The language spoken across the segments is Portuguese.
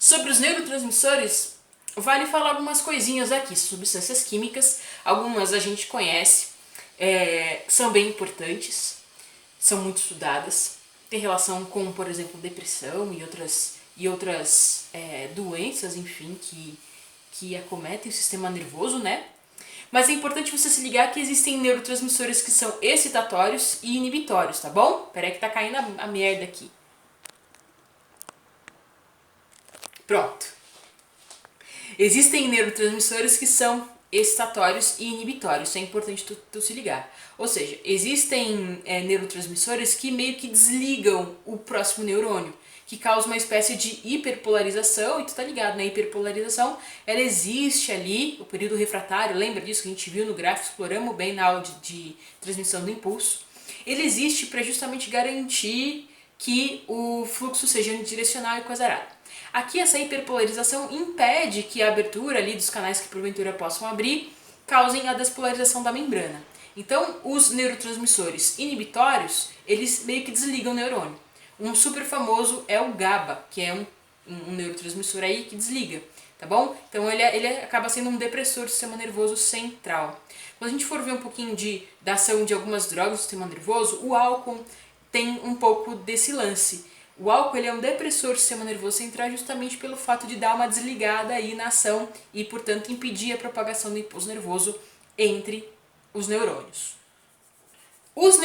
Sobre os neurotransmissores, vale falar algumas coisinhas aqui, substâncias químicas, algumas a gente conhece, são bem importantes, são muito estudadas, tem relação com, por exemplo, depressão e outras doenças, enfim, que acometem o sistema nervoso, né? Mas é importante você se ligar que existem neurotransmissores que são excitatórios e inibitórios, tá bom? Peraí que tá caindo a merda aqui. Pronto. Existem neurotransmissores que são excitatórios e inibitórios, isso é importante tu se ligar. Ou seja, existem neurotransmissores que meio que desligam o próximo neurônio, que causa uma espécie de hiperpolarização, e tu tá ligado, né? Hiperpolarização, ela existe ali, o período refratário, lembra disso que a gente viu no gráfico, exploramos bem na aula de transmissão do impulso. Ele existe para justamente garantir que o fluxo seja unidirecional e coisa arada. Aqui essa hiperpolarização impede que a abertura ali dos canais que porventura possam abrir causem a despolarização da membrana. Então, os neurotransmissores inibitórios, eles meio que desligam o neurônio. Um super famoso é o GABA, que é um neurotransmissor aí que desliga, tá bom? Então ele acaba sendo um depressor do sistema nervoso central. Quando a gente for ver um pouquinho da ação de algumas drogas do sistema nervoso, o álcool tem um pouco desse lance. O álcool ele é um depressor do sistema nervoso central justamente pelo fato de dar uma desligada aí na ação e, portanto, impedir a propagação do impulso nervoso entre os neurônios. Os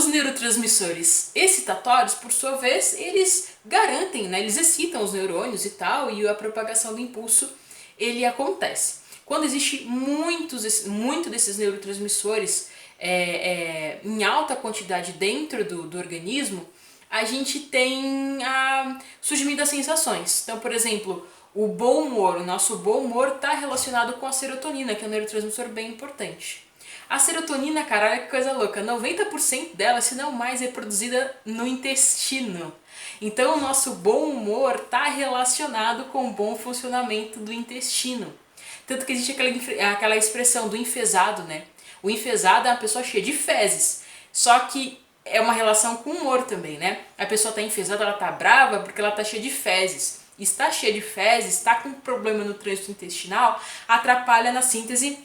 neurotransmissores excitatórios, por sua vez, eles garantem, né, eles excitam os neurônios e tal, e a propagação do impulso ele acontece. Quando existe muito desses neurotransmissores em alta quantidade dentro do organismo, a gente tem surgimento das sensações. Então, por exemplo, o bom humor, o nosso bom humor está relacionado com a serotonina, que é um neurotransmissor bem importante. A serotonina, cara, olha que coisa louca, 90% dela, se não mais, é produzida no intestino. Então, o nosso bom humor está relacionado com o bom funcionamento do intestino. Tanto que existe aquela expressão do enfesado, né? O enfesado é uma pessoa cheia de fezes, só que é uma relação com o humor também, né? A pessoa está enfesada, ela está brava porque ela está cheia de fezes. Está cheia de fezes, está com problema no trânsito intestinal, atrapalha na síntese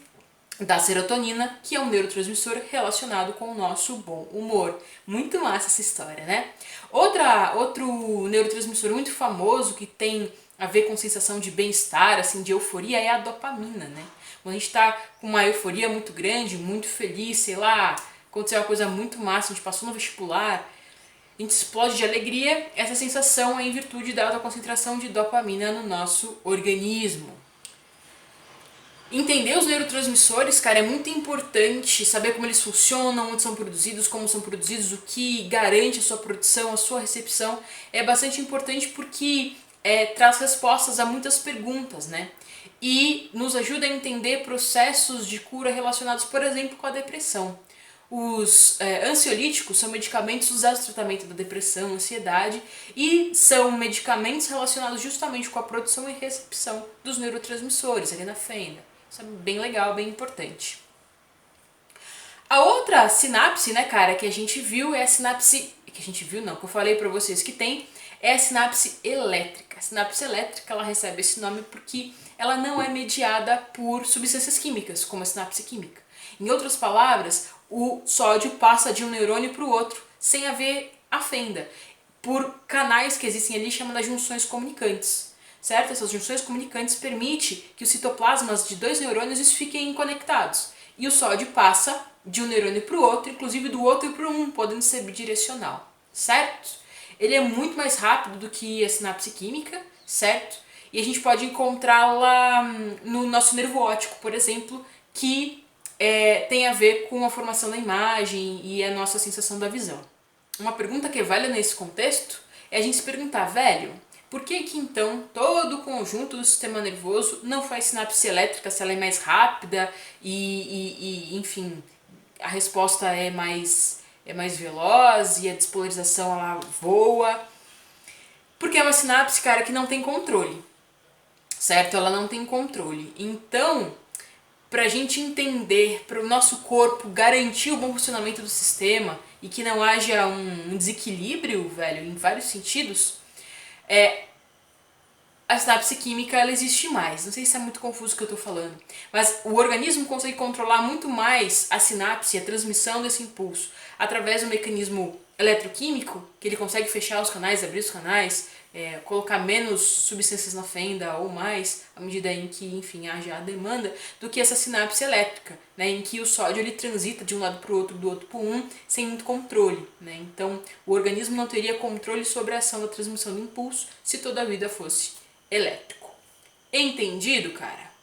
da serotonina, que é um neurotransmissor relacionado com o nosso bom humor. Muito massa essa história, né? Outro neurotransmissor muito famoso que tem a ver com sensação de bem-estar, assim, de euforia, é a dopamina, né? Quando a gente tá com uma euforia muito grande, muito feliz, sei lá, aconteceu uma coisa muito massa, a gente passou no vestibular, a gente explode de alegria, essa sensação é em virtude da alta concentração de dopamina no nosso organismo. Entender os neurotransmissores, cara, é muito importante saber como eles funcionam, onde são produzidos, como são produzidos, o que garante a sua produção, a sua recepção. É bastante importante porque traz respostas a muitas perguntas, né? E nos ajuda a entender processos de cura relacionados, por exemplo, com a depressão. Os ansiolíticos são medicamentos usados no tratamento da depressão, ansiedade, e são medicamentos relacionados justamente com a produção e recepção dos neurotransmissores ali na fenda. Isso é bem legal, bem importante. A outra sinapse, né, cara, que a gente viu é a sinapse... Que a gente viu não, que eu falei pra vocês que tem, é a sinapse elétrica. A sinapse elétrica, ela recebe esse nome porque ela não é mediada por substâncias químicas, como a sinapse química. Em outras palavras, o sódio passa de um neurônio para o outro, sem haver a fenda, por canais que existem ali chamadas junções comunicantes. Certo? Essas junções comunicantes permitem que os citoplasmas de dois neurônios fiquem conectados. E o sódio passa de um neurônio para o outro, inclusive do outro para um, podendo ser bidirecional. Certo? Ele é muito mais rápido do que a sinapse química, certo? E a gente pode encontrá-la no nosso nervo óptico, por exemplo, que tem a ver com a formação da imagem e a nossa sensação da visão. Uma pergunta que é válida nesse contexto é a gente se perguntar, velho, por que então todo o conjunto do sistema nervoso não faz sinapse elétrica se ela é mais rápida e enfim, a resposta é mais veloz e a despolarização ela voa? Porque é uma sinapse, cara, que não tem controle, certo? Ela não tem controle. Então, pra gente entender, para o nosso corpo garantir o bom funcionamento do sistema e que não haja um desequilíbrio, velho, em vários sentidos, a sinapse química ela existe mais. Não sei se é muito confuso o que eu estou falando, mas o organismo consegue controlar muito mais a sinapse, a transmissão desse impulso, através do mecanismo eletroquímico, que ele consegue fechar os canais, abrir os canais, colocar menos substâncias na fenda ou mais, à medida em que, enfim, haja a demanda, do que essa sinapse elétrica, né, em que o sódio ele transita de um lado para o outro, do outro para um, sem muito controle. Né? Então, o organismo não teria controle sobre a ação da transmissão do impulso se toda a vida fosse elétrico. Entendido, cara?